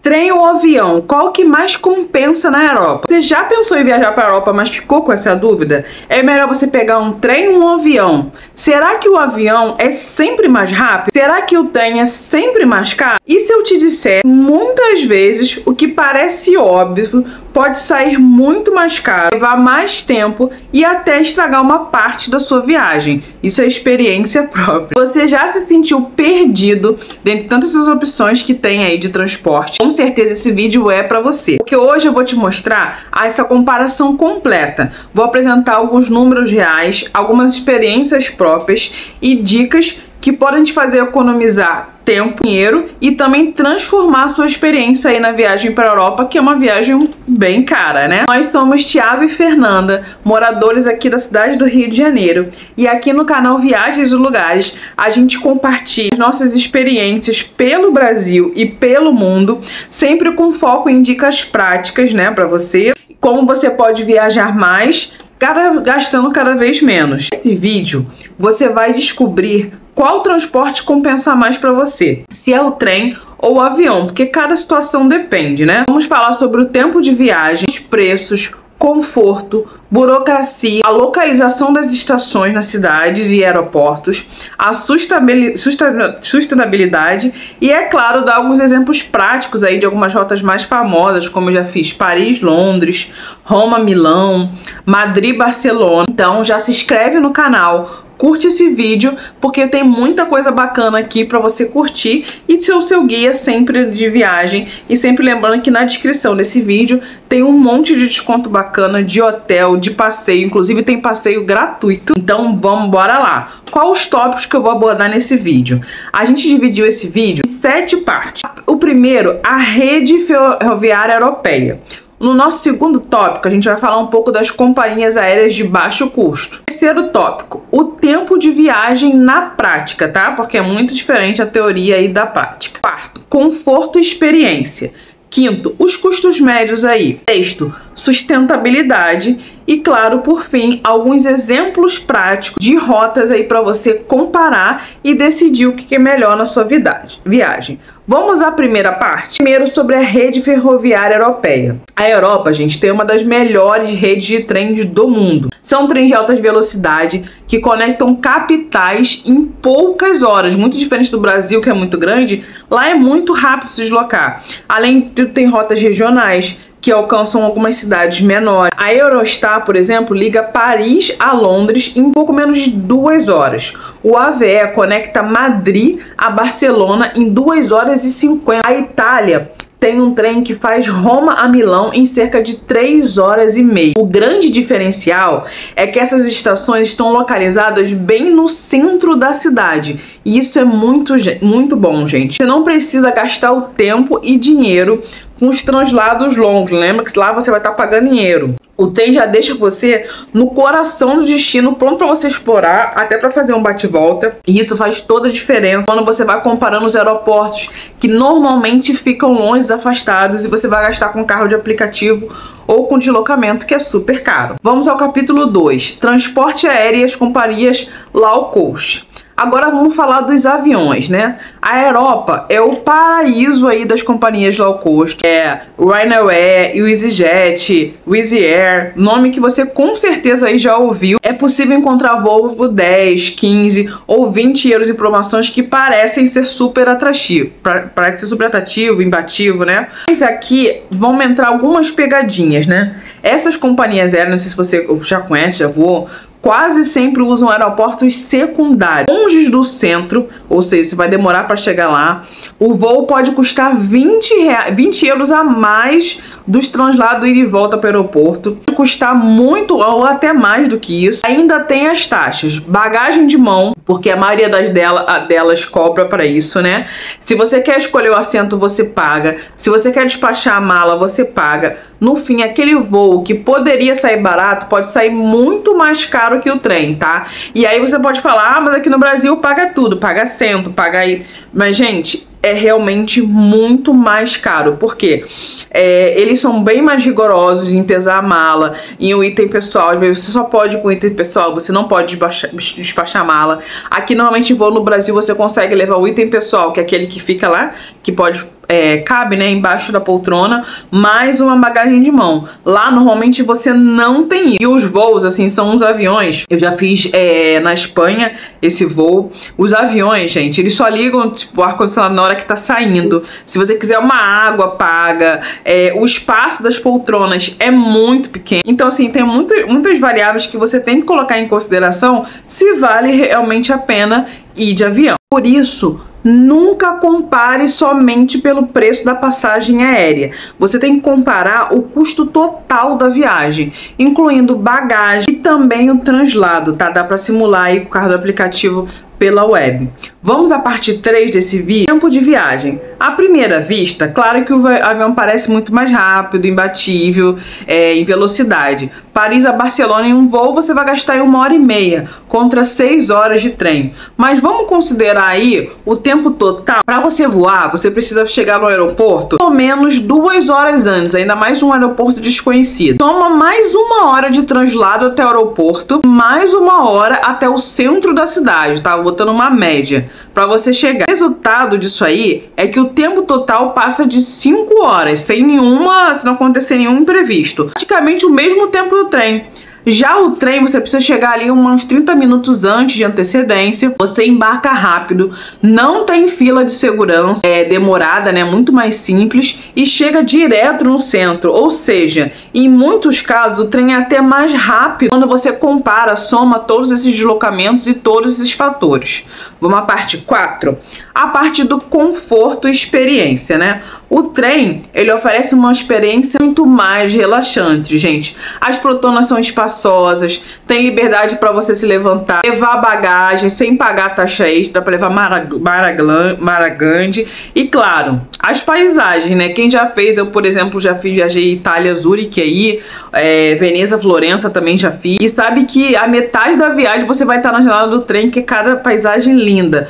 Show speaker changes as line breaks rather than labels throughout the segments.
Trem ou avião? Qual que mais compensa na Europa? Você já pensou em viajar para a Europa, mas ficou com essa dúvida? É melhor você pegar um trem ou um avião? Será que o avião é sempre mais rápido? Será que o trem é sempre mais caro? E se eu te disser, muitas vezes o que parece óbvio pode sair muito mais caro, levar mais tempo e até estragar uma parte da sua viagem. Isso é experiência própria. Você já se sentiu perdido dentre tantas opções que tem aí de transporte? Com certeza esse vídeo é para você, porque hoje eu vou te mostrar essa comparação completa. Vou apresentar alguns números reais, algumas experiências próprias e dicas que podem te fazer economizar tempo, dinheiro e também transformar a sua experiência aí na viagem para a Europa, que é uma viagem bem cara, né? Nós somos Thiago e Fernanda, moradores aqui da cidade do Rio de Janeiro, e aqui no canal Viagens e Lugares a gente compartilha nossas experiências pelo Brasil e pelo mundo, sempre com foco em dicas práticas, né, para você, como você pode viajar mais, gastando cada vez menos. Nesse vídeo você vai descobrir qual transporte compensa mais para você, se é o trem ou o avião, porque cada situação depende, né? Vamos falar sobre o tempo de viagem, os preços, conforto, burocracia, a localização das estações nas cidades e aeroportos, a sustentabilidade e, é claro, dar alguns exemplos práticos aí de algumas rotas mais famosas, como eu já fiz Paris, Londres, Roma, Milão, Madrid, Barcelona. Então já se inscreve no canal, curte esse vídeo, porque tem muita coisa bacana aqui para você curtir e ser o seu guia sempre de viagem. E sempre lembrando que na descrição desse vídeo tem um monte de desconto bacana de hotel, de passeio, inclusive tem passeio gratuito. Então vamos, bora lá. Quais os tópicos que eu vou abordar nesse vídeo? A gente dividiu esse vídeo em 7 partes. O primeiro, a rede ferroviária europeia. No nosso segundo tópico, a gente vai falar um pouco das companhias aéreas de baixo custo. Terceiro tópico, o tempo de viagem na prática, tá? Porque é muito diferente a teoria aí da prática. Quarto, conforto e experiência. Quinto, os custos médios aí. Sexto, sustentabilidade. E claro, por fim, alguns exemplos práticos de rotas aí para você comparar e decidir o que é melhor na sua viagem. Vamos à primeira parte? Primeiro, sobre a rede ferroviária europeia. A Europa, gente, tem uma das melhores redes de trens do mundo. São trens de alta velocidade que conectam capitais em poucas horas. Muito diferente do Brasil, que é muito grande, lá é muito rápido se deslocar. Além de tem rotas regionais que alcançam algumas cidades menores. A Eurostar, por exemplo, liga Paris a Londres em pouco menos de 2 horas. O AVE conecta Madrid a Barcelona em 2 horas e 50. A Itália tem um trem que faz Roma a Milão em cerca de 3 horas e meia. O grande diferencial é que essas estações estão localizadas bem no centro da cidade. E isso é muito bom, gente. Você não precisa gastar o tempo e dinheiro com os translados longos. Lembra que lá você vai estar pagando dinheiro. O trem já deixa você no coração do destino, pronto para você explorar, até para fazer um bate-volta. E isso faz toda a diferença quando você vai comparando os aeroportos que normalmente ficam longe, afastados, e você vai gastar com carro de aplicativo ou com deslocamento, que é super caro. Vamos ao capítulo 2, transporte aéreo e as companhias low cost. Agora vamos falar dos aviões, né? A Europa é o paraíso aí das companhias low cost. É Ryanair, EasyJet, Wizz Air, nome que você com certeza aí já ouviu. É possível encontrar voo por 10, 15 ou 20 euros em promoções que parecem ser super atrativos. Parece ser super atrativo, imbatível, né? Mas aqui vão entrar algumas pegadinhas, né? Essas companhias aéreas, não sei se você já conhece, já voou, quase sempre usam aeroportos secundários, longe do centro, ou seja, você vai demorar para chegar lá. O voo pode custar 20 euros a mais dos translados ida e volta para o aeroporto. Pode custar muito ou até mais do que isso. Ainda tem as taxas, bagagem de mão, porque a maioria delas cobra para isso, né? Se você quer escolher o assento, você paga. Se você quer despachar a mala, você paga. No fim, aquele voo que poderia sair barato pode sair muito mais caro que o trem, tá? E aí você pode falar, ah, mas aqui no Brasil paga tudo, paga assento, paga aí. Mas, gente, é realmente muito mais caro, porque eles são bem mais rigorosos em pesar a mala, em o item pessoal. Às vezes você só pode com o item pessoal, você não pode despachar a mala. Aqui normalmente em voo no Brasil você consegue levar o item pessoal, que é aquele que fica lá, que pode cabe, né, embaixo da poltrona, mais uma bagagem de mão. Lá normalmente você não tem isso. E os voos, assim, são uns aviões. Eu já fiz na Espanha esse voo. Os aviões, gente, eles só ligam tipo o ar-condicionado na hora que tá saindo. Se você quiser uma água, paga. O espaço das poltronas é muito pequeno. Então, assim, tem muitas variáveis que você tem que colocar em consideração se vale realmente a pena ir de avião. Por isso, nunca compare somente pelo preço da passagem aérea. Você tem que comparar o custo total da viagem, incluindo bagagem e também o translado, tá? Dá para simular aí com o carro do aplicativo pela web. Vamos à parte 3 desse vídeo, tempo de viagem. À primeira vista, claro que o avião parece muito mais rápido, imbatível, em velocidade. Paris a Barcelona em um voo você vai gastar em 1h30, contra 6 horas de trem. Mas vamos considerar aí o tempo total. Para você voar, você precisa chegar no aeroporto pelo menos 2 horas antes, ainda mais um aeroporto desconhecido. Toma mais 1 hora de translado até o aeroporto, mais 1 hora até o centro da cidade, tá? Botando uma média para você chegar. O resultado disso aí é que o tempo total passa de 5 horas, se não acontecer nenhum imprevisto. Praticamente o mesmo tempo do trem. Já o trem, você precisa chegar ali uns 30 minutos antes de antecedência. Você embarca rápido, não tem fila de segurança demorada, né? Muito mais simples e chega direto no centro. Ou seja, em muitos casos o trem é até mais rápido quando você compara, soma todos esses deslocamentos e todos esses fatores. Vamos à parte 4. A parte do conforto e experiência, né? O trem, ele oferece uma experiência muito mais relaxante, gente. As poltronas são espaçosas, tem liberdade para você se levantar, levar bagagem sem pagar taxa extra para levar mara grande. E claro, as paisagens, né? Quem já fez, eu por exemplo viajei Itália, Zurique aí, Veneza, Florença também já fiz. E sabe que a metade da viagem você vai estar na janela do trem, que é cada paisagem linda.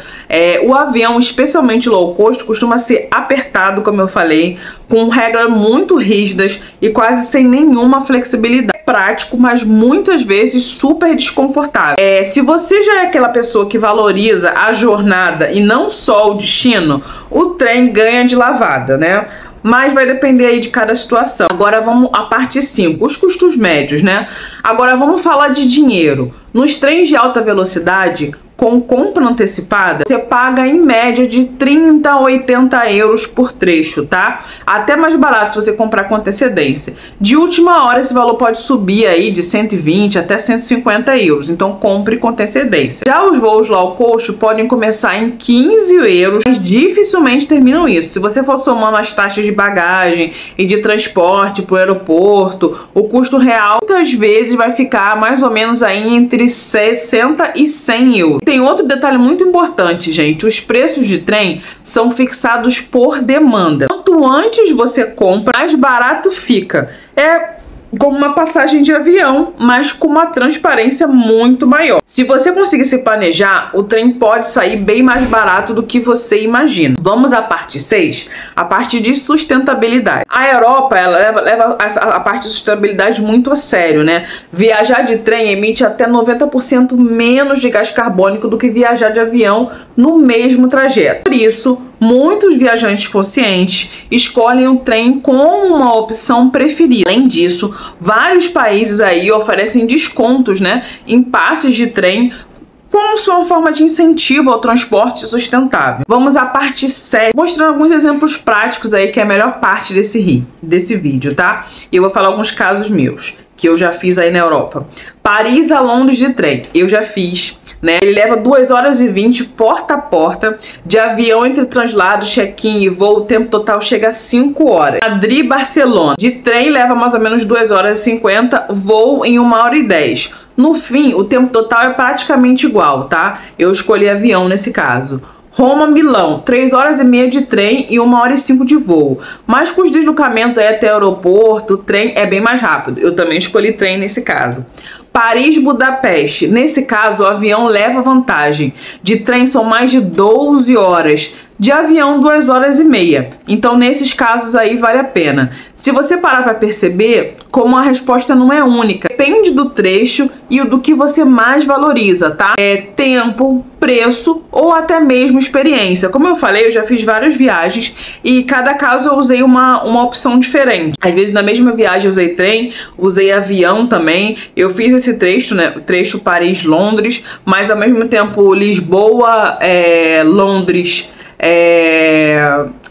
O avião, especialmente low cost, costuma ser apertado, como eu falei, com regras muito rígidas e quase sem nenhuma flexibilidade. Prático, mas muitas vezes super desconfortável. Se você já é aquela pessoa que valoriza a jornada e não só o destino, o trem ganha de lavada, né? Mas vai depender aí de cada situação. Agora vamos à parte 5, os custos médios, né? Agora vamos falar de dinheiro. Nos trens de alta velocidade, com compra antecipada, você paga em média de 30 a 80 euros por trecho, tá? Até mais barato se você comprar com antecedência. De última hora, esse valor pode subir aí de 120 até 150 euros, então compre com antecedência. Já os voos low cost podem começar em 15 euros, mas dificilmente terminam isso. Se você for somando as taxas de bagagem e de transporte para o aeroporto, o custo real muitas vezes vai ficar mais ou menos aí entre 60 e 100 euros. Tem outro detalhe muito importante, gente. Os preços de trem são fixados por demanda. Quanto antes você compra, mais barato fica. É como uma passagem de avião, mas com uma transparência muito maior. Se você conseguir se planejar, o trem pode sair bem mais barato do que você imagina. Vamos à parte 6, a parte de sustentabilidade. A Europa, ela leva a parte de sustentabilidade muito a sério, né? Viajar de trem emite até 90% menos de gás carbônico do que viajar de avião no mesmo trajeto. Por isso, muitos viajantes conscientes escolhem o trem como uma opção preferida. Além disso, vários países aí oferecem descontos, né, em passes de trem, como sua forma de incentivo ao transporte sustentável. Vamos à parte 7, mostrando alguns exemplos práticos aí, que é a melhor parte desse vídeo, tá? E eu vou falar alguns casos meus, que eu já fiz aí na Europa. Paris a Londres de trem, eu já fiz, né? Ele leva 2 horas e 20 porta a porta. De avião entre translado, check-in e voo, o tempo total chega a 5 horas. Madrid, Barcelona, de trem leva mais ou menos 2 horas e 50, voo em 1 hora e 10. No fim, o tempo total é praticamente igual, tá? Eu escolhi avião nesse caso. Roma, Milão, 3 horas e meia de trem e 1 hora e 5 de voo. Mas com os deslocamentos aí até o aeroporto, o trem é bem mais rápido. Eu também escolhi trem nesse caso. Paris, Budapeste. Nesse caso, o avião leva vantagem. De trem são mais de 12 horas. de avião 2 horas e meia. Então nesses casos aí vale a pena. Se você parar para perceber, como a resposta não é única, depende do trecho e do que você mais valoriza, tá? É tempo, preço ou até mesmo experiência. Como eu falei, eu já fiz várias viagens e cada caso eu usei uma opção diferente. Às vezes na mesma viagem eu usei trem, usei avião também. Eu fiz esse trecho, né? O trecho Paris-Londres, mas ao mesmo tempo Lisboa, Londres.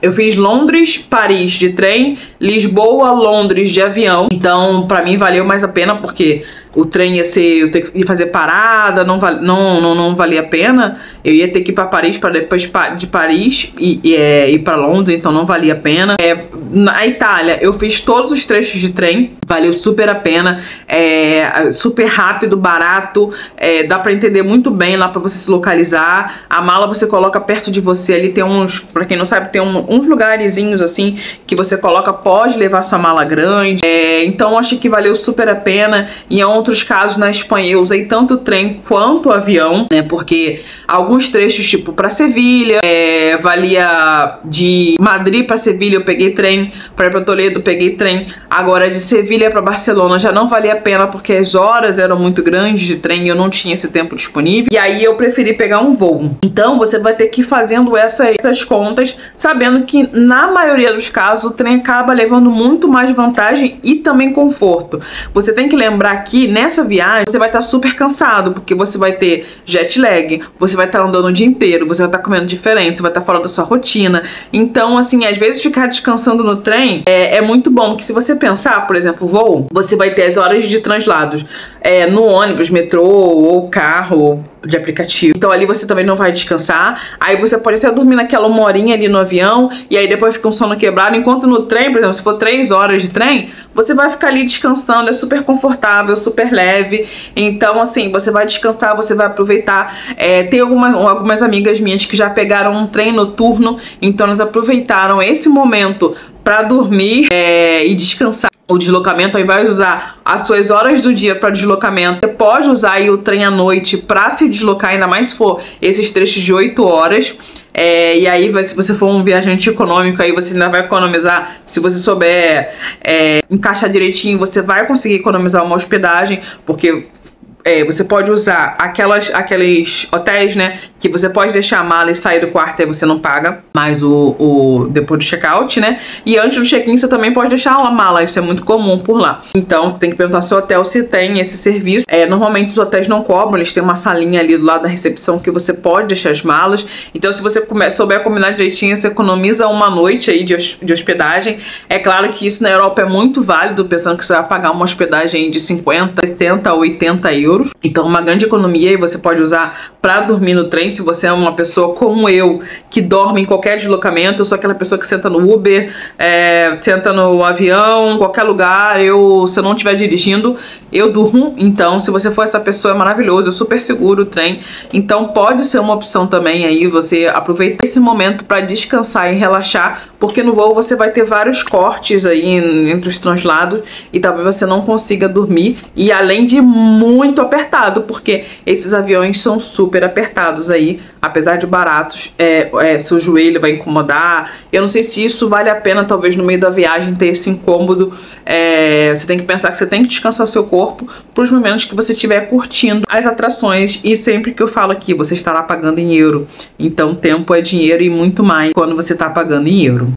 Eu fiz Londres, Paris de trem, Lisboa, Londres de avião. Então, pra mim valeu mais a pena porque o trem ia ser, eu ter que fazer parada, não valia a pena. Eu ia ter que ir para Paris para depois de Paris ir para Londres, então não valia a pena. Na Itália, eu fiz todos os trechos de trem, valeu super a pena. Super rápido, barato, dá para entender muito bem lá para você se localizar. A mala você coloca perto de você ali, tem uns, para quem não sabe, tem uns lugarzinhos assim que você coloca, pode levar sua mala grande. Então acho que valeu super a pena. E em outros casos na Espanha eu usei tanto o trem quanto o avião, né? Porque alguns trechos, tipo para Sevilha, valia de Madrid para Sevilha eu peguei trem, para ir para Toledo eu peguei trem. Agora de Sevilha para Barcelona já não valia a pena porque as horas eram muito grandes de trem e eu não tinha esse tempo disponível. E aí eu preferi pegar um voo. Então você vai ter que ir fazendo essas contas, sabendo que na maioria dos casos o trem acaba levando muito mais vantagem e também conforto. Você tem que lembrar que nessa viagem você vai estar super cansado, porque você vai ter jet lag, você vai estar andando o dia inteiro, você vai estar comendo diferente, você vai estar fora da sua rotina. Então, assim, às vezes ficar descansando no trem é muito bom, que se você pensar, por exemplo, voo, você vai ter as horas de translados no ônibus, metrô ou carro de aplicativo. Então ali você também não vai descansar. Aí você pode até dormir naquela 1 horinha ali no avião e aí depois fica um sono quebrado. Enquanto no trem, por exemplo, se for 3 horas de trem, você vai ficar ali descansando. É super confortável, super leve. Então assim, você vai descansar, você vai aproveitar. Tem algumas amigas minhas que já pegaram um trem noturno, então elas aproveitaram esse momento para dormir e descansar. O deslocamento, ao invés de usar as suas horas do dia para deslocamento, você pode usar aí o trem à noite para se deslocar, ainda mais se for esses trechos de 8 horas. E aí, se você for um viajante econômico, aí você ainda vai economizar. Se você souber encaixar direitinho, você vai conseguir economizar uma hospedagem, porque você pode usar aqueles hotéis, né, que você pode deixar a mala e sair do quarto e você não paga mais depois do check-out, né? E antes do check-in você também pode deixar uma mala, isso é muito comum por lá. Então você tem que perguntar ao seu hotel se tem esse serviço. Normalmente os hotéis não cobram, eles têm uma salinha ali do lado da recepção que você pode deixar as malas. Então se você souber combinar direitinho, você economiza uma noite aí de hospedagem. É claro que isso na Europa é muito válido, pensando que você vai pagar uma hospedagem de 50, 60, 80 euros. Então uma grande economia, e você pode usar para dormir no trem. Se você é uma pessoa como eu, que dorme em qualquer deslocamento, eu sou aquela pessoa que senta no Uber, senta no avião, qualquer lugar, se eu não estiver dirigindo, eu durmo. Então se você for essa pessoa, é maravilhoso, é super seguro o trem. Então pode ser uma opção também aí, você aproveitar esse momento para descansar e relaxar, porque no voo você vai ter vários cortes aí entre os translados e talvez você não consiga dormir, e além de muito apertado, porque esses aviões são super apertados aí, apesar de baratos, seu joelho vai incomodar. Eu não sei se isso vale a pena, talvez no meio da viagem ter esse incômodo. Você tem que pensar que você tem que descansar seu corpo para os momentos que você estiver curtindo as atrações, e sempre que eu falo aqui, você estará pagando em euro, então tempo é dinheiro e muito mais quando você está pagando em euro.